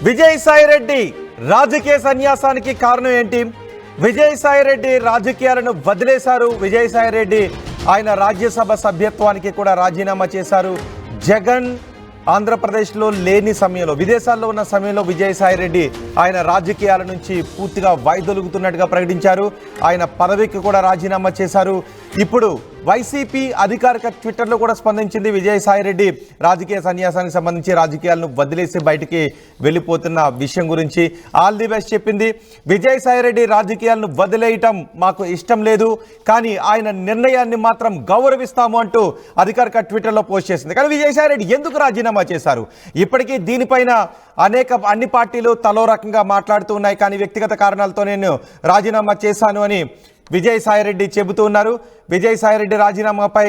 విజయసాయిరెడ్డి రాజకీయ సన్యాసానికి కారణం ఏంటి? విజయసాయిరెడ్డి రాజకీయాలను వదిలేశారు. విజయసాయిరెడ్డి ఆయన రాజ్యసభ సభ్యత్వానికి కూడా రాజీనామా చేశారు. జగన్ ఆంధ్రప్రదేశ్లో లేని సమయంలో, విదేశాల్లో ఉన్న సమయంలో విజయసాయిరెడ్డి ఆయన రాజకీయాల నుంచి పూర్తిగా వైదొలుగుతున్నట్టుగా ప్రకటించారు. ఆయన పదవికి కూడా రాజీనామా చేశారు. ఇప్పుడు వైసీపీ అధికారిక ట్విట్టర్లో కూడా స్పందించింది. విజయసాయిరెడ్డి రాజకీయ సన్యాసానికి సంబంధించి రాజకీయాలను వదిలేసి బయటికి వెళ్ళిపోతున్న విషయం గురించి ఆల్ ది బెస్ట్ చెప్పింది. విజయసాయిరెడ్డి రాజకీయాలను వదిలేయటం మాకు ఇష్టం లేదు, కానీ ఆయన నిర్ణయాన్ని మాత్రం గౌరవిస్తాము అంటూ అధికారిక ట్విట్టర్లో పోస్ట్ చేసింది. కానీ విజయసాయిరెడ్డి ఎందుకు రాజీనామా చేశారు? ఇప్పటికీ దీనిపైన అన్ని పార్టీలు తలో రకంగా మాట్లాడుతూ ఉన్నాయి. కానీ వ్యక్తిగత కారణాలతో నేను రాజీనామా చేశాను అని విజయసాయిరెడ్డి చెబుతూ ఉన్నారు. విజయసాయిరెడ్డి రాజీనామాపై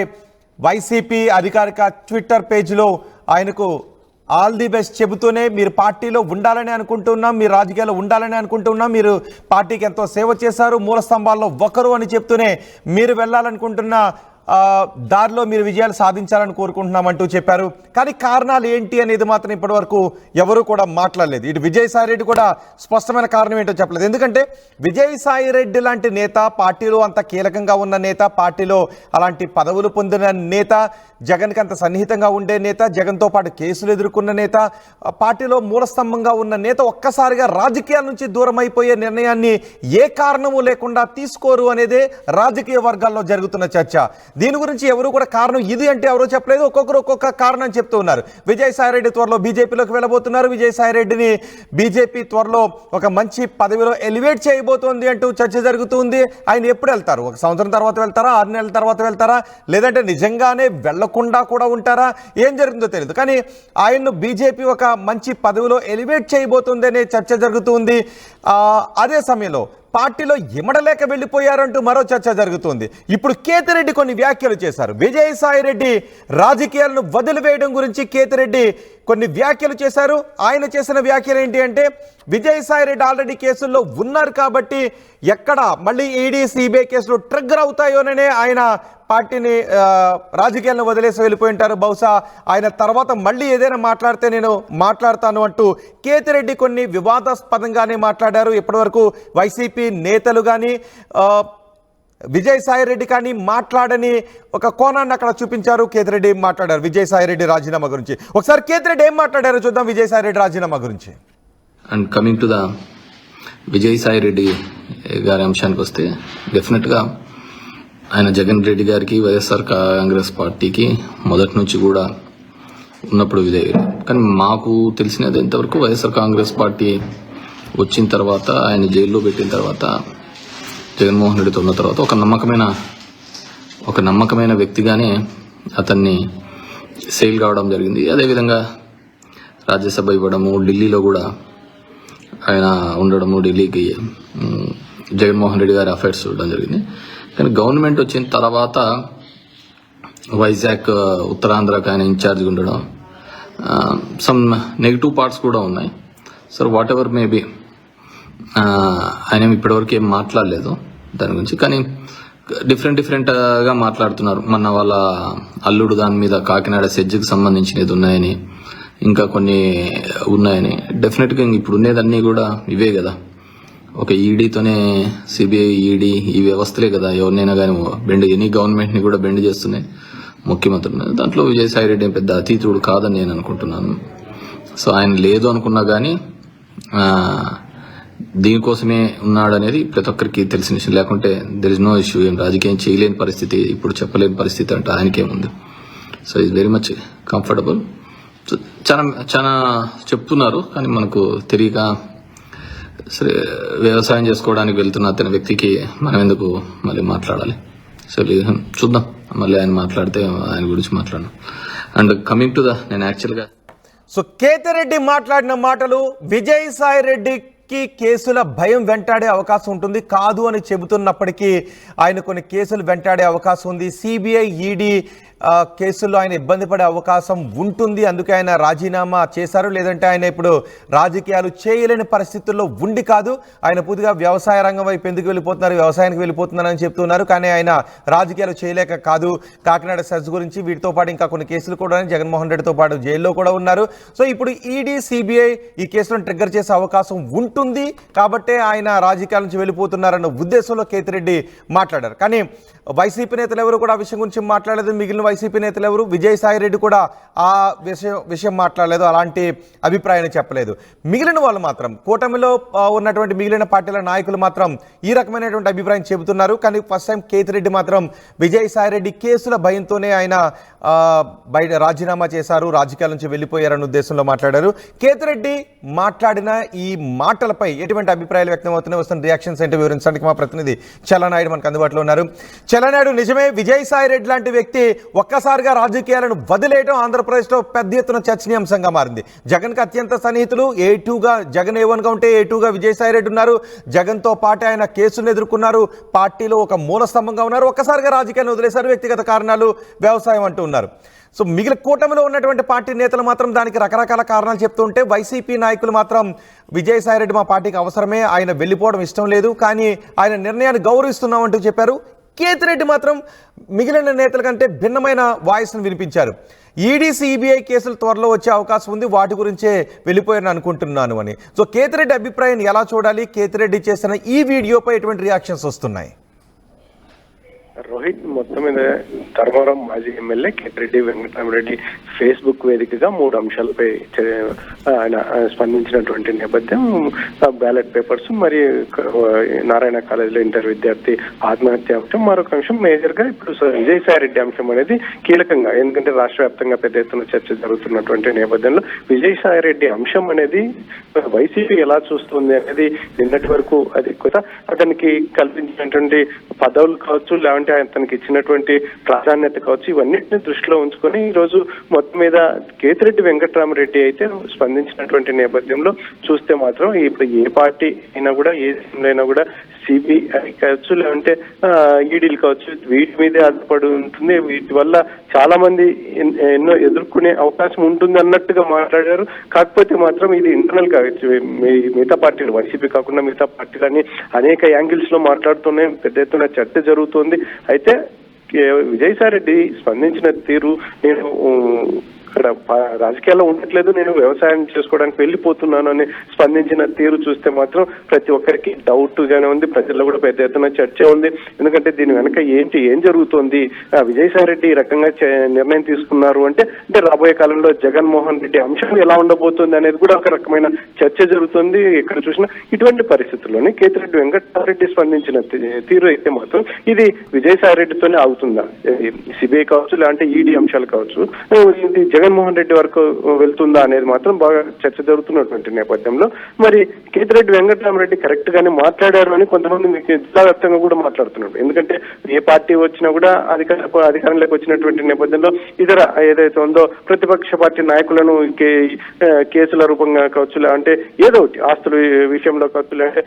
వైసీపీ అధికారిక ట్విట్టర్ పేజ్లో ఆయనకు ఆల్ ది బెస్ట్ చెబుతూనే, మీరు పార్టీలో ఉండాలని అనుకుంటున్నాం, మీరు రాజకీయాల్లో ఉండాలని అనుకుంటున్నాం, మీరు పార్టీకి ఎంతో సేవ చేశారు, మూల స్తంభాల్లో ఒకరు అని చెప్తూనే మీరు వెళ్ళాలనుకుంటున్న దారిలో మీరు విజయాలు సాధించాలని కోరుకుంటున్నామంటూ చెప్పారు. కానీ కారణాలు ఏంటి అనేది మాత్రం ఇప్పటి వరకు ఎవరు కూడా మాట్లాడలేదు. ఇటు విజయసాయిరెడ్డి కూడా స్పష్టమైన కారణం ఏంటో చెప్పలేదు. ఎందుకంటే విజయసాయిరెడ్డి లాంటి నేత, పార్టీలో అంత కీలకంగా ఉన్న నేత, పార్టీలో అలాంటి పదవులు పొందిన నేత, జగన్కి అంత సన్నిహితంగా ఉండే నేత, జగన్తో పాటు కేసులు ఎదుర్కొన్న నేత, పార్టీలో మూలస్తంభంగా ఉన్న నేత ఒక్కసారిగా రాజకీయాల నుంచి దూరం అయిపోయే నిర్ణయాన్ని ఏ కారణము లేకుండా తీసుకోరు అనేదే రాజకీయ వర్గాల్లో జరుగుతున్న చర్చ. దీని గురించి ఎవరు కూడా కారణం ఇది అంటే ఎవరో చెప్పలేదు. ఒక్కొక్కరు ఒక్కొక్క కారణం చెప్తూ ఉన్నారు. విజయసాయిరెడ్డి త్వరలో బీజేపీలోకి వెళ్ళబోతున్నారు, విజయసాయిరెడ్డిని బీజేపీ త్వరలో ఒక మంచి పదవిలో ఎలివేట్ చేయబోతోంది అంటూ చర్చ జరుగుతుంది. ఆయన ఎప్పుడు వెళ్తారు? ఒక సంవత్సరం తర్వాత వెళ్తారా, 6 నెలల తర్వాత వెళ్తారా, లేదంటే నిజంగానే వెళ్ళకుండా కూడా ఉంటారా? ఏం జరుగుతుందో తెలియదు. కానీ ఆయన్ను బీజేపీ ఒక మంచి పదవిలో ఎలివేట్ చేయబోతుంది అనే చర్చ జరుగుతుంది. అదే సమయంలో పార్టీలో ఇమడలేక వెళ్ళిపోయారంటూ మరో చర్చ జరుగుతుంది. ఇప్పుడు కేతిరెడ్డి కొన్ని వ్యాఖ్యలు చేశారు. విజయసాయిరెడ్డి రాజకీయాలను వదిలివేయడం గురించి కేతిరెడ్డి కొన్ని వ్యాఖ్యలు చేశారు. ఆయన చేసిన వ్యాఖ్యలు ఏంటి అంటే, విజయసాయిరెడ్డి ఆల్రెడీ కేసుల్లో ఉన్నారు కాబట్టి ఎక్కడ మళ్ళీ ఈడీ సిబిఐ కేసులు ట్రిగ్గర్ అవుతాయోననే ఆయన పార్టీని రాజకీయాలను వదిలేసి వెళ్ళిపోయి ఉంటారు. బహుశా ఆయన తర్వాత మళ్ళీ ఏదైనా మాట్లాడితే నేను మాట్లాడతాను అంటూ కేతిరెడ్డి కొన్ని వివాదాస్పదంగానే మాట్లాడారు. ఇప్పటివరకు వైసీపీ నేతలు కానీ విజయసాయిరెడ్డి కానీ మాట్లాడని ఒక కోణాన్ని అక్కడ చూపించారు. కేతిరెడ్డి మాట్లాడారు విజయసాయిరెడ్డి రాజీనామా గురించి. ఒకసారి కేతిరెడ్డి ఏం మాట్లాడారో చూద్దాం విజయసాయిరెడ్డి రాజీనామా గురించి. And coming to the Vijayasai Reddy గారి అంశానికి వస్తే, డెఫినెట్గా ఆయన జగన్ రెడ్డి గారికి, వైఎస్ఆర్ కాంగ్రెస్ పార్టీకి మొదటి నుంచి కూడా ఉన్నప్పుడు కానీ మాకు తెలిసినది ఎంతవరకు వైఎస్ఆర్ కాంగ్రెస్ పార్టీ వచ్చిన తర్వాత, ఆయన జైల్లో పెట్టిన తర్వాత, జగన్మోహన్ రెడ్డితో ఉన్న తర్వాత ఒక నమ్మకమైన వ్యక్తిగానే అతన్ని సేల్ కావడం జరిగింది. అదేవిధంగా రాజ్యసభ ఇవ్వడము, ఢిల్లీలో కూడా ఆయన ఉండడము, ఢిల్లీకి జగన్మోహన్ రెడ్డి గారి అఫైర్స్ చూడడం జరిగింది. కానీ గవర్నమెంట్ వచ్చిన తర్వాత వైజాగ్, ఉత్తరాంధ్రకి ఆయన ఇన్ఛార్జ్గా ఉండడం, సమ్ నెగిటివ్ పార్ట్స్ కూడా ఉన్నాయి. సో వాట్ ఎవర్ మేబీ, ఆయన ఇప్పటివరకు ఏం మాట్లాడలేదు దాని గురించి. కానీ డిఫరెంట్గా మాట్లాడుతున్నారు. మొన్న వాళ్ళ అల్లుడు దాని మీద కాకినాడ సెజ్కి సంబంధించినది ఉన్నాయని, ఇంకా కొన్ని ఉన్నాయని. డెఫినెట్గా ఇప్పుడు ఉండేదన్నీ కూడా ఇవే కదా, ఒక ఈడీతోనే సిబిఐ, ఈడీ ఈ వ్యవస్థలే కదా ఎవరినైనా కానీ ఎనీ గవర్నమెంట్ని కూడా బెండ్ చేస్తున్నాయి ముఖ్యమంత్రులు. దాంట్లో విజయసాయిరెడ్డి పెద్ద అతీతుడు కాదని నేను అనుకుంటున్నాను. సో ఆయన లేదు అనుకున్నా కానీ దీనికోసమే ఉన్నాడనేది ప్రతి ఒక్కరికి తెలిసిన విషయం. లేకుంటే దెర్ ఇస్ నో ఇష్యూ. ఏం రాజకీయం చేయలేని పరిస్థితి, ఇప్పుడు చెప్పలేని పరిస్థితి అంటే ఆయనకేముంది. So is very much comfortable. So చాలా చెప్తున్నారు, కానీ మనకు తెలియక సరే వ్యవసాయం చేసుకోవడానికి వెళ్తున్న అతని వ్యక్తికి మనం ఎందుకు మళ్ళీ మాట్లాడాలి? సరే చూద్దాం, మళ్ళీ ఆయన మాట్లాడితే ఆయన గురించి మాట్లాడను. అండ్ కమింగ్ టు నేను యాక్చువల్గా కేతిరెడ్డి మాట్లాడిన మాటలు, విజయసాయిరెడ్డికి కేసుల భయం వెంటాడే అవకాశం ఉంటుంది, కాదు అని చెబుతున్నప్పటికీ ఆయన కొన్ని కేసులు వెంటాడే అవకాశం ఉంది. సిబిఐ, ఈడీ కేసుల్లో ఆయన ఇబ్బంది పడే అవకాశం ఉంటుంది, అందుకే ఆయన రాజీనామా చేశారు. లేదంటే ఆయన ఇప్పుడు రాజకీయాలు చేయలేని పరిస్థితుల్లో ఉండి కాదు, ఆయన పూర్తిగా వ్యవసాయ రంగం వైపు ఎందుకు వెళ్ళిపోతున్నారు, వ్యవసాయానికి వెళ్ళిపోతున్నారని చెప్తున్నారు. కానీ ఆయన రాజకీయాలు చేయలేక కాదు. కాకినాడ సెస్ గురించి వీటితో పాటు ఇంకా కొన్ని కేసులు కూడా జగన్మోహన్ రెడ్డితో పాటు జైల్లో కూడా ఉన్నారు. సో ఇప్పుడు ఈడీ సిబిఐ ఈ కేసులను ట్రిగ్గర్ చేసే అవకాశం ఉంటుంది కాబట్టే ఆయన రాజకీయాల నుంచి వెళ్ళిపోతున్నారన్న ఉద్దేశంలో కేతిరెడ్డి మాట్లాడారు. కానీ వైసీపీ నేతలు ఎవరు కూడా ఆ విషయం గురించి మాట్లాడలేదు. మిగిలిన వైసీపీ నేతలు ఎవరు, విజయసాయిరెడ్డి కూడా ఆ విషయం మాట్లాడలేదు, అలాంటి అభిప్రాయాన్ని చెప్పలేదు. మిగిలిన వాళ్ళు మాత్రం కూటమిలో ఉన్నటువంటి మిగిలిన పార్టీల నాయకులు మాత్రం ఈ రకమైనటువంటి అభిప్రాయం చెబుతున్నారు. కానీ ఫస్ట్ టైం కేతిరెడ్డి మాత్రం విజయసాయిరెడ్డి కేసుల భయంతోనే ఆయన బయట రాజీనామా చేశారు, రాజకీయాల నుంచి వెళ్ళిపోయారన్న ఉద్దేశంలో మాట్లాడారు. కేతిరెడ్డి మాట్లాడిన ఈ మాటలపై ఎటువంటి అభిప్రాయాలు వ్యక్తం అవుతున్నాయి, వస్తున్న రియాక్షన్స్ ఏంటో వివరించడానికి మా ప్రతినిధి చలనాయుడు మనకు అందుబాటులో ఉన్నారు. చలనాయుడు, నిజమే విజయసాయిరెడ్డి లాంటి వ్యక్తి ఒక్కసారిగా రాజకీయాలను వదిలేయడం ఆంధ్రప్రదేశ్లో పెద్ద ఎత్తున చర్చనీయాంశంగా మారింది. జగన్కి అత్యంత సన్నిహితులు, A2గా జగన్ A1గా ఉంటే A2గా విజయసాయిరెడ్డి ఉన్నారు. జగన్తో పాటు ఆయన కేసులను ఎదుర్కొన్నారు, పార్టీలో ఒక మూల స్తంభంగా ఉన్నారు. ఒక్కసారిగా రాజకీయాలను వదిలేశారు, వ్యక్తిగత కారణాలు, వ్యవసాయం అంటూ ఉన్నారు. సో మిగిలిన కూటమిలో ఉన్నటువంటి పార్టీ నేతలు మాత్రం దానికి రకరకాల కారణాలు చెప్తూ ఉంటే, వైసీపీ నాయకులు మాత్రం విజయసాయిరెడ్డి మా పార్టీకి అవసరమే, ఆయన వెళ్ళిపోవడం ఇష్టం లేదు, కానీ ఆయన నిర్ణయాన్ని గౌరవిస్తున్నామంటూ చెప్పారు. కేతిరెడ్డి మాత్రం మిగిలిన నేతల కంటే భిన్నమైన వాయిస్ను వినిపించారు. ఈడీ సిబిఐ కేసులు త్వరలో వచ్చే అవకాశం ఉంది, వాటి గురించే వెళ్ళిపోయారని అనుకుంటున్నాను అని. సో కేతిరెడ్డి అభిప్రాయాన్ని ఎలా చూడాలి, కేతిరెడ్డి చేసిన ఈ వీడియోపై ఎటువంటి రియాక్షన్స్ వస్తున్నాయి? రోహిత్, మొత్తం మీద ధర్మవరం మాజీ ఎమ్మెల్యే కేతిరెడ్డి వెంకటరామరెడ్డి ఫేస్బుక్ వేదికగా 3 అంశాలపై ఆయన స్పందించినటువంటి నేపథ్యం, బ్యాలెట్ పేపర్స్, మరియు నారాయణ కాలేజీలో ఇంటర్ విద్యార్థి ఆత్మహత్య అంశం, మరొక అంశం మేజర్ గా ఇప్పుడు విజయసాయిరెడ్డి అంశం అనేది కీలకంగా, ఎందుకంటే రాష్ట్ర వ్యాప్తంగా పెద్ద ఎత్తున చర్చ జరుగుతున్నటువంటి నేపథ్యంలో విజయసాయిరెడ్డి అంశం అనేది వైసీపీ ఎలా చూస్తుంది అనేది నిన్నటి వరకు అది అతనికి కల్పించినటువంటి పదవులు కావచ్చు, లేదంటే అతనికి ఇచ్చినటువంటి ప్రాధాన్యత కావచ్చు, ఇవన్నిటిని దృష్టిలో ఉంచుకొని ఈ రోజు మొత్తం మీద కేతిరెడ్డి వెంకటరామరెడ్డి అయితే స్పందించినటువంటి నేపథ్యంలో చూస్తే మాత్రం ఇప్పుడు ఏ పార్టీ అయినా కూడా, ఏ అయినా కూడా సిబిఐ కావచ్చు, లేదంటే ఈడీలు కావచ్చు, వీటి మీదే ఆధారపడి ఉంటుంది. వీటి వల్ల చాలా మంది ఎన్నో ఎదుర్కొనే అవకాశం ఉంటుంది అన్నట్టుగా మాట్లాడారు. కాకపోతే మాత్రం ఇది ఇంటర్నల్ గా మిగతా పార్టీలు, వైసీపీ కాకుండా మిగతా పార్టీలని అనేక యాంగిల్స్ లో మాట్లాడుతున్నాయి, పెద్ద ఎత్తున చర్చ జరుగుతుంది. అయితే విజయసాయిరెడ్డి స్పందించిన తీరు, నేను ఇక్కడ రాజకీయాల్లో ఉండట్లేదు, నేను వ్యవసాయం చేసుకోవడానికి వెళ్ళిపోతున్నాను అని స్పందించిన తీరు చూస్తే మాత్రం ప్రతి ఒక్కరికి డౌట్ గానే ఉంది. ప్రజల్లో కూడా పెద్ద ఎత్తున చర్చ ఉంది. ఎందుకంటే దీని వెనక ఏం జరుగుతోంది, విజయసాయిరెడ్డి ఈ రకంగా నిర్ణయం తీసుకున్నారు అంటే రాబోయే కాలంలో జగన్మోహన్ రెడ్డి అంశం ఎలా ఉండబోతుంది అనేది కూడా ఒక రకమైన చర్చ జరుగుతుంది. ఎక్కడ చూసినా ఇటువంటి పరిస్థితుల్లోనే కేతిరెడ్డి వెంకటరామరెడ్డి స్పందించిన తీరు అయితే మాత్రం ఇది విజయసాయిరెడ్డితోనే ఆగుతుందా, సిబిఐ కావచ్చు, లేదంటే ఈడీ అంశాలు కావచ్చు, ఇది జగన్మోహన్ రెడ్డి వరకు వెళ్తుందా అనేది మాత్రం బాగా చర్చ జరుగుతున్నటువంటి నేపథ్యంలో మరి కేతిరెడ్డి వెంకటరామరెడ్డి కరెక్ట్ గానే మాట్లాడారు అని కొంతమంది మీకు జిల్లా వ్యాప్తంగా కూడా మాట్లాడుతున్నారు. ఎందుకంటే ఏ పార్టీ వచ్చినా కూడా అధికారంలోకి వచ్చినటువంటి నేపథ్యంలో ఇతర ఏదైతే ఉందో ప్రతిపక్ష పార్టీ నాయకులను కేసుల రూపంగా కావచ్చు, లేదంటే ఏదో ఒకటి ఆస్తుల విషయంలో కావచ్చు, లేదంటే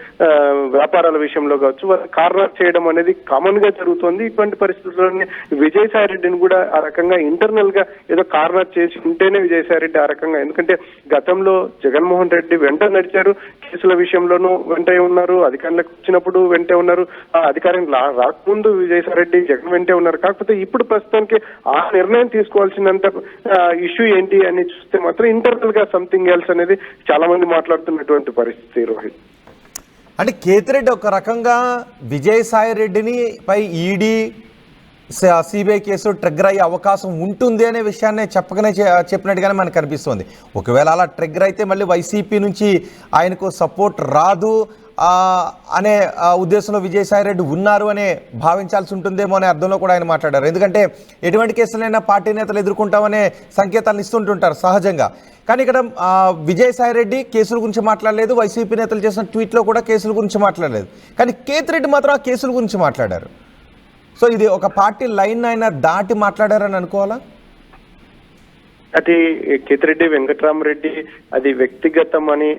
వ్యాపారాల విషయంలో కావచ్చు, కార్నర్ చేయడం అనేది కామన్ గా జరుగుతుంది. ఇటువంటి పరిస్థితుల్లోనే విజయసాయిరెడ్డిని కూడా ఆ రకంగా ఇంటర్నల్ గా ఏదో కార్నర్ చేసి ఉంటేనే విజయసాయిరెడ్డి ఆ రకంగా, ఎందుకంటే గతంలో జగన్మోహన్ రెడ్డి వెంట నడిచారు, కేసుల విషయంలోనూ వెంటే ఉన్నారు, అధికారంలోకి వచ్చినప్పుడు వెంటే ఉన్నారు, ఆ అధికారం రాకముందు విజయసాయిరెడ్డి జగన్ వెంటే ఉన్నారు. కాకపోతే ఇప్పుడు ప్రస్తుతానికి ఆ నిర్ణయం తీసుకోవాల్సినంత ఇష్యూ ఏంటి అని చూస్తే మాత్రం ఇంటర్నల్ గా సంథింగ్ ఎల్స్ అనేది చాలా మంది మాట్లాడుతున్నటువంటి పరిస్థితి. రోహిత్, అంటే కేతిరెడ్డి ఒక రకంగా విజయసాయిరెడ్డిని పై ఈడీ సిబిఐ కేసు ట్రిగ్గర్ అయ్యే అవకాశం ఉంటుంది అనే విషయాన్ని చెప్పినట్టుగానే మనకు కనిపిస్తుంది. ఒకవేళ అలా ట్రిగ్గర్ అయితే మళ్ళీ వైసీపీ నుంచి ఆయనకు సపోర్ట్ రాదు అనే ఉద్దేశంలో విజయసాయిరెడ్డి ఉన్నారు అనే భావించాల్సి ఉంటుందేమో అనే అర్థంలో కూడా ఆయన మాట్లాడారు. ఎందుకంటే ఎటువంటి కేసులైనా పార్టీ నేతలు ఎదుర్కొంటామనే సంకేతాలను ఇస్తుంటుంటారు సహజంగా. కానీ ఇక్కడ విజయసాయిరెడ్డి కేసుల గురించి మాట్లాడలేదు, వైసీపీ నేతలు చేసిన ట్వీట్లో కూడా కేసుల గురించి మాట్లాడలేదు. కానీ కేతిరెడ్డి మాత్రం ఆ కేసుల గురించి మాట్లాడారు. సో ఇది ఒక పార్టీ లైన్ ఆయన దాటి మాట్లాడారని అనుకోవాలా? అది కేతిరెడ్డి వెంకటరామరెడ్డి అది వ్యక్తిగతం అని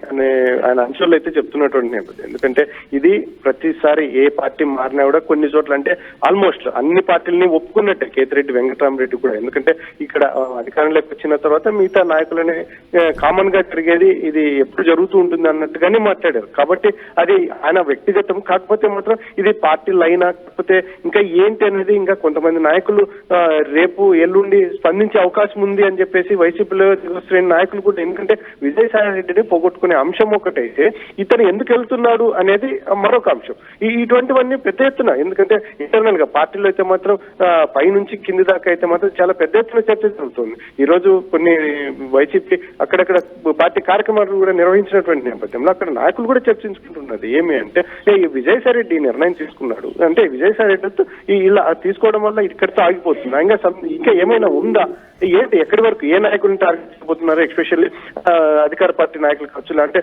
ఆయన అంశాలు అయితే చెప్తున్నటువంటి నేపథ్యం. ఎందుకంటే ఇది ప్రతిసారి ఏ పార్టీ మారినా కూడా కొన్ని చోట్ల అంటే ఆల్మోస్ట్ అన్ని పార్టీలని ఒప్పుకున్నట్టే కేతిరెడ్డి వెంకటరామరెడ్డి కూడా. ఎందుకంటే ఇక్కడ అధికారంలోకి వచ్చిన తర్వాత మిగతా నాయకులని కామన్ గా జరిగేది ఇది ఎప్పుడు జరుగుతూ ఉంటుంది అన్నట్టుగానే మాట్లాడారు. కాబట్టి అది ఆయన వ్యక్తిగతం. కాకపోతే మాత్రం ఇది పార్టీ లైనా కాకపోతే ఇంకా ఏంటి అనేది ఇంకా కొంతమంది నాయకులు రేపు ఎల్లుండి స్పందించే అవకాశం ఉంది అని చెప్పేసి వైసీపీలో శ్రేణి నాయకులు కూడా. ఎందుకంటే విజయసాయి రెడ్డిని పోగొట్టుకునే అంశం ఒకటైతే ఇతను ఎందుకు వెళ్తున్నాడు అనేది మరొక అంశం. ఇటువంటివన్నీ పెద్ద ఎత్తున, ఎందుకంటే ఇంటర్నల్ గా పార్టీలో అయితే మాత్రం పై నుంచి కింది దాకా అయితే మాత్రం చాలా పెద్ద ఎత్తున చర్చ జరుగుతుంది. ఈ రోజు కొన్ని వైసీపీ అక్కడక్కడ పార్టీ కార్యక్రమాలు కూడా నిర్వహించినటువంటి నేపథ్యంలో అక్కడ నాయకులు కూడా చర్చించుకుంటున్నది ఏమి అంటే విజయసాయి రెడ్డి నిర్ణయం తీసుకున్నాడు అంటే విజయసాయి రెడ్డితో ఇలా తీసుకోవడం వల్ల ఇక్కడితో ఆగిపోతుంది, ఇంకా ఏమైనా ఉందా, ఏంటి ఎక్కడి వరకు ఏ నాయకులను టార్గెట్ చేయబోతున్నారు, ఎస్పెషల్లీ అధికార పార్టీ నాయకులు కావచ్చు, అంటే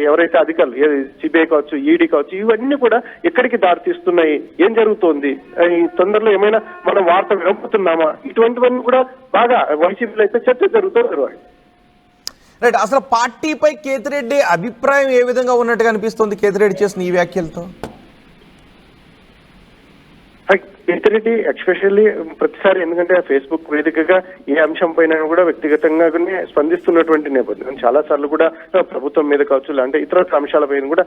ఎవరైతే అధికారులు సిబిఐ కావచ్చు, ఈడీ కావచ్చు, ఇవన్నీ కూడా ఎక్కడికి దారితీస్తున్నాయి, ఏం జరుగుతోంది, ఈ తొందరలో ఏమైనా మనం వార్త వినబోతున్నామా, ఇటువంటివన్నీ కూడా బాగా వైసీపీలో అయితే చర్చ జరుగుతుంది. రైట్, అసలు పార్టీపై కేతిరెడ్డి అభిప్రాయం ఏ విధంగా ఉన్నట్టుగా అనిపిస్తుంది కేతిరెడ్డి చేసిన ఈ వ్యాఖ్యలతో? కేతిరెడ్డి ఎస్పెషల్లీ ప్రతిసారి ఎందుకంటే ఫేస్బుక్ వేదికగా ఏ అంశం పైన కూడా వ్యక్తిగతంగానే స్పందిస్తున్నటువంటి నేపథ్యం. చాలా సార్లు కూడా ప్రభుత్వం మీద కావచ్చు అంటే ఇతర అంశాలపైన కూడా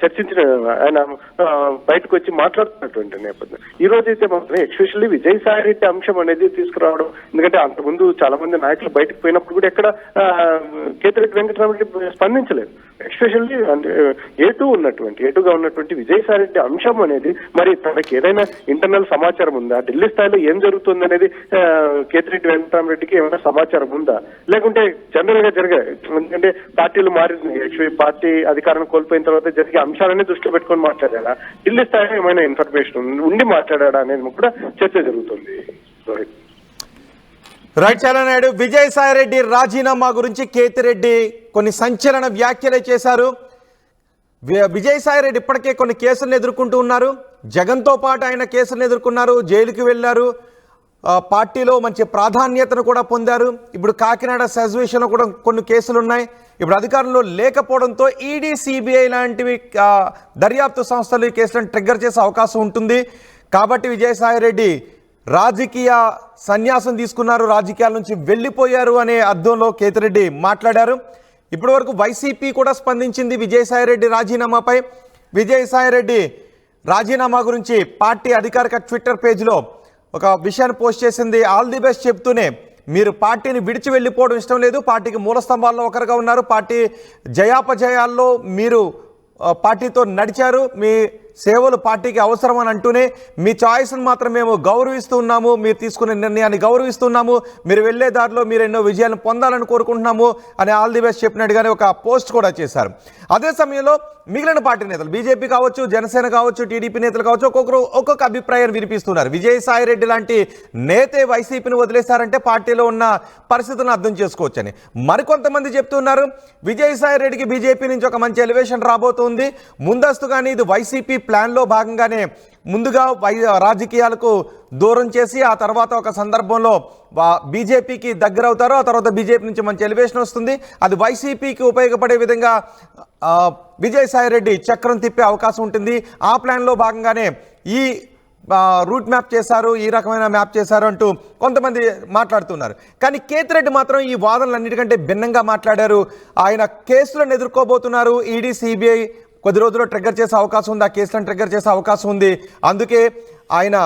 చర్చించిన ఆయన బయటకు వచ్చి మాట్లాడుతున్నటువంటి నేపథ్యం. ఈ రోజు అయితే మాత్రం ఎస్పెషల్లీ విజయసాయి రెడ్డి అంశం అనేది తీసుకురావడం, ఎందుకంటే అంతకుముందు చాలా మంది నాయకులు బయటకు పోయినప్పుడు కూడా ఎక్కడ కేతిరెడ్డి వెంకటరామరెడ్డి స్పందించలేదు. ఎస్పెషల్లీ అంటే ఏటుగా ఉన్నటువంటి విజయసాయి రెడ్డి అంశం అనేది మరి తనకి ఏదైనా ఇంటర్నల్ సమాచారం ఉందా, ఢిల్లీ స్థాయిలో ఏం జరుగుతుంది అనేది కేతిరెడ్డి వెంకటరామరెడ్డికి ఏమైనా సమాచారం ఉందా, లేకుంటే జనరల్ గా జరిగాయి ఎందుకంటే పార్టీలు మారింది, పార్టీ అధికారం కోల్పోయిన తర్వాత జరిగే అంశాలన్నీ దృష్టిలో పెట్టుకొని మాట్లాడాడా, ఢిల్లీ స్థాయిలో ఏమైనా ఇన్ఫర్మేషన్ ఉండి మాట్లాడా అనేది కూడా చర్చ జరుగుతుంది. రైట్, చాలా నాయుడు, విజయసాయి రెడ్డి రాజీనామా గురించి కేతిరెడ్డి కొన్ని సంచలన వ్యాఖ్యలే చేశారు. విజయసాయి రెడ్డి ఇప్పటికే కొన్ని కేసులను ఎదుర్కొంటూ ఉన్నారు. జగన్తో పాటు ఆయన కేసులను ఎదుర్కొన్నారు, జైలుకి వెళ్ళారు, పార్టీలో మంచి ప్రాధాన్యతను కూడా పొందారు. ఇప్పుడు కాకినాడ సెజ్ విషయంలో కూడా కొన్ని కేసులు ఉన్నాయి. ఇప్పుడు అధికారంలో లేకపోవడంతో ఈడీ, సిబిఐ లాంటివి దర్యాప్తు సంస్థలు ఈ కేసులను ట్రిగ్గర్ చేసే అవకాశం ఉంటుంది. కాబట్టి విజయసాయి రెడ్డి రాజకీయ సన్యాసం తీసుకున్నారు, రాజకీయాల నుంచి వెళ్ళిపోయారు అనే అర్థంలో కేతిరెడ్డి మాట్లాడారు. ఇప్పటి వరకు వైసీపీ కూడా స్పందించింది విజయసాయి రెడ్డి రాజీనామాపై. విజయసాయి రెడ్డి రాజీనామా గురించి పార్టీ అధికారిక ట్విట్టర్ పేజ్లో ఒక విషయాన్ని పోస్ట్ చేసింది. ఆల్ ది బెస్ట్ చెప్తూనే, మీరు పార్టీని విడిచి వెళ్ళిపోవడం ఇష్టం లేదు, పార్టీకి మూల స్తంభాల్లో ఒకరుగా ఉన్నారు, పార్టీ జయాపజయాల్లో మీరు పార్టీతో నడిచారు, మీ సేవలు పార్టీకి అవసరం అని అంటూనే మీ చాయిస్ను మాత్రం మేము గౌరవిస్తూ ఉన్నాము, మీరు తీసుకునే నిర్ణయాన్ని గౌరవిస్తున్నాము, మీరు వెళ్లే దారిలో మీరు ఎన్నో విజయాలను పొందాలని కోరుకుంటున్నాము అని ఆల్ ది బెస్ట్ చెప్పినట్టుగానే ఒక పోస్ట్ కూడా చేశారు. అదే సమయంలో మిగిలిన పార్టీ నేతలు, బీజేపీ కావచ్చు, జనసేన కావచ్చు, టీడీపీ నేతలు కావచ్చు, ఒక్కొక్కరు ఒక్కొక్క అభిప్రాయాన్ని వినిపిస్తున్నారు. విజయసాయి రెడ్డి లాంటి నేతే వైసీపీని వదిలేశారంటే పార్టీలో ఉన్న పరిస్థితులను అర్థం చేసుకోవచ్చని. మరికొంతమంది చెప్తున్నారు విజయసాయి రెడ్డికి బీజేపీ నుంచి ఒక మంచి ఎలివేషన్ రాబోతుంది, ముందస్తుగానే ఇది వైసీపీ ప్లాన్లో భాగంగానే ముందుగా రాజకీయాలకు దూరం చేసి ఆ తర్వాత ఒక సందర్భంలో బీజేపీకి దగ్గర అవుతారు, ఆ తర్వాత బీజేపీ నుంచి మంచి ఎలివేషన్ వస్తుంది, అది వైసీపీకి ఉపయోగపడే విధంగా విజయసాయి రెడ్డి చక్రం తిప్పే అవకాశం ఉంటుంది. ఆ ప్లాన్లో భాగంగానే ఈ రూట్ మ్యాప్ చేశారు, ఈ రకమైన మ్యాప్ చేశారు అంటూ కొంతమంది మాట్లాడుతున్నారు. కానీ కేతిరెడ్డి మాత్రం ఈ వాదనలన్నిటికంటే భిన్నంగా మాట్లాడారు. ఆయన కేసులను ఎదుర్కోబోతున్నారు, ఈడీ, సిబిఐ కొద్ది రోజుల్లో ట్రిగ్గర్ చేసే అవకాశం ఉంది, ఆ కేసులను ట్రిగ్గర్ చేసే అవకాశం ఉంది. అందుకే ఆయన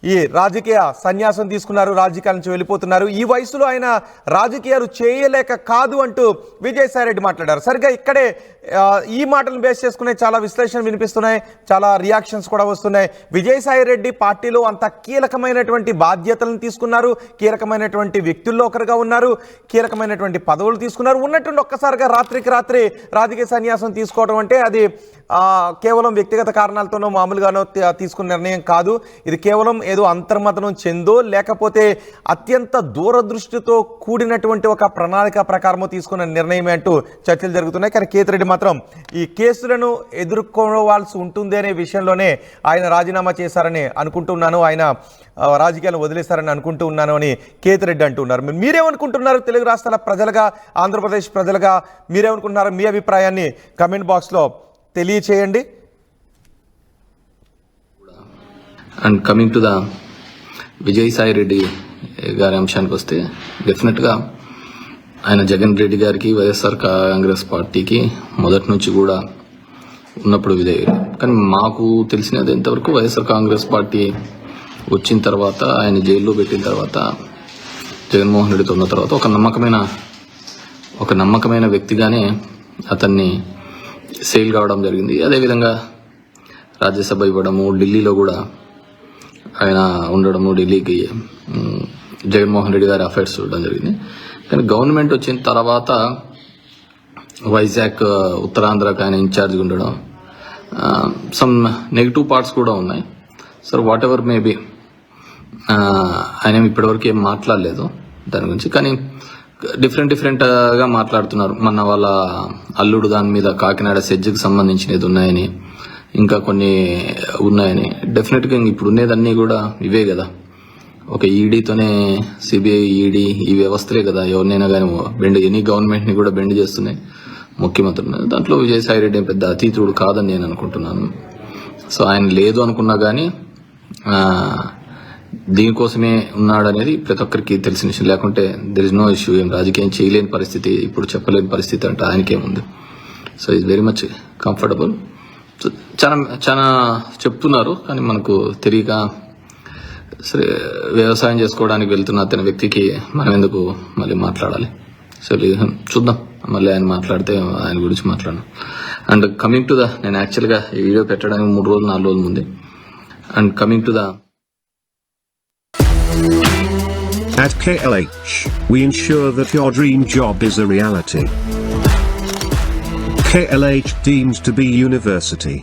ఈ రాజకీయ సన్యాసం తీసుకున్నారు, రాజకీయాల నుంచి వెళ్ళిపోతున్నారు. ఈ వయసులో ఆయన రాజకీయాలు చేయలేక కాదు అంటూ విజయసాయి రెడ్డి మాట్లాడారు. సరిగ్గా ఇక్కడే ఈ మాటలను బేస్ చేసుకునే చాలా విశ్లేషణలు వినిపిస్తున్నాయి, చాలా రియాక్షన్స్ కూడా వస్తున్నాయి. విజయసాయి రెడ్డి పార్టీలో అంత కీలకమైనటువంటి బాధ్యతలను తీసుకున్నారు, కీలకమైనటువంటి వ్యక్తుల్లో ఒకరుగా ఉన్నారు, కీలకమైనటువంటి పదవులు తీసుకున్నారు. ఉన్నట్టుండి ఒక్కసారిగా రాత్రికి రాత్రి రాజకీయ సన్యాసం తీసుకోవడం అంటే అది కేవలం వ్యక్తిగత కారణాలతోనో మామూలుగానో తీసుకున్న నిర్ణయం కాదు. ఇది కేవలం ఏదో అంతర్మతనం చెందో లేకపోతే అత్యంత దూరదృష్టితో కూడినటువంటి ఒక ప్రణాళిక ప్రకారమో తీసుకున్న నిర్ణయమే అంటూ చర్చలు జరుగుతున్నాయి. కానీ కేతిరెడ్డి మాత్రం ఈ కేసులను ఎదుర్కోవాల్సి ఉంటుంది అనే విషయంలోనే ఆయన రాజీనామా చేశారని అనుకుంటున్నాను, ఆయన రాజకీయాలను వదిలేస్తారని అనుకుంటూ ఉన్నాను అని కేతిరెడ్డి అంటున్నారు. మీరేమనుకుంటున్నారు? తెలుగు రాష్ట్రాల ప్రజలుగా, ఆంధ్రప్రదేశ్ ప్రజలుగా మీరేమనుకుంటున్నారు? మీ అభిప్రాయాన్ని కమెంట్ బాక్స్లో తెలియచేయండి. And coming to the Vijayasai Reddy గారి అంశానికి వస్తే, డెఫినెట్గా ఆయన జగన్ రెడ్డి గారికి వైఎస్ఆర్ కాంగ్రెస్ పార్టీకి మొదటి నుంచి కూడా ఉన్నప్పుడు విధేయులు. కానీ మాకు తెలిసినది ఎంతవరకు వైఎస్ఆర్ కాంగ్రెస్ పార్టీ వచ్చిన తర్వాత, ఆయన జైల్లో పెట్టిన తర్వాత, జగన్మోహన్ రెడ్డితో ఉన్న తర్వాత ఒక నమ్మకమైన వ్యక్తిగానే అతన్ని సేల్ కావడం జరిగింది. అదేవిధంగా రాజ్యసభ ఇవ్వడము, ఢిల్లీలో కూడా ఆయన ఉండడము, ఢిల్లీకి జగన్మోహన్ రెడ్డి గారి అఫైర్స్ చూడడం జరిగింది. కానీ గవర్నమెంట్ వచ్చిన తర్వాత వైజాగ్, ఉత్తరాంధ్రకు ఆయన ఇన్ఛార్జ్గా ఉండడం, సమ్ నెగిటివ్ పార్ట్స్ కూడా ఉన్నాయి. సో వాట్ ఎవర్ మేబీ, ఆయన ఇప్పటివరకు ఏం మాట్లాడలేదు దాని గురించి. కానీ డిఫరెంట్గా మాట్లాడుతున్నారు. మన వాళ్ళ అల్లుడు దాని మీద కాకినాడ సెజ్కి సంబంధించినది ఉన్నాయని, ఇంకా కొన్ని ఉన్నాయని. డెఫినెట్గా ఇప్పుడు ఉండేదన్నీ కూడా ఇవే కదా, ఒక ఈడీతోనే సిబిఐ, ఈడీ ఈ వ్యవస్థలే కదా ఎవరినైనా కానీ ఎనీ గవర్నమెంట్ని కూడా బెండ్ చేస్తున్నాయి ముఖ్యమంత్రులు. దాంట్లో విజయసాయి రెడ్డి పెద్ద అతీతుడు కాదని నేను అనుకుంటున్నాను. సో ఆయన లేదు అనుకున్నా కానీ దీనికోసమే ఉన్నాడనేది ప్రతి ఒక్కరికి తెలిసిన విషయం. లేకుంటే దెర్ ఇస్ నో ఇష్యూ. ఏం రాజకీయం చేయలేని పరిస్థితి, ఇప్పుడు చెప్పలేని పరిస్థితి అంటే ఆయనకేముంది. So is very much comfortable. So చాలా చెప్తున్నారు, కానీ మనకు తెలియక సరే వ్యవసాయం చేసుకోవడానికి వెళ్తున్న అతని వ్యక్తికి మనం ఎందుకు మళ్ళీ మాట్లాడాలి. సో చూద్దాం, మళ్ళీ ఆయన మాట్లాడితే ఆయన గురించి మాట్లాడను. అండ్ కమింగ్ టు ద, నేను యాక్చువల్గా ఈ వీడియో పెట్టడానికి 3 రోజులు 4 రోజుల ముందే. And coming to the At KLH, we ensure that your dream job is a reality. KLH deems to be university.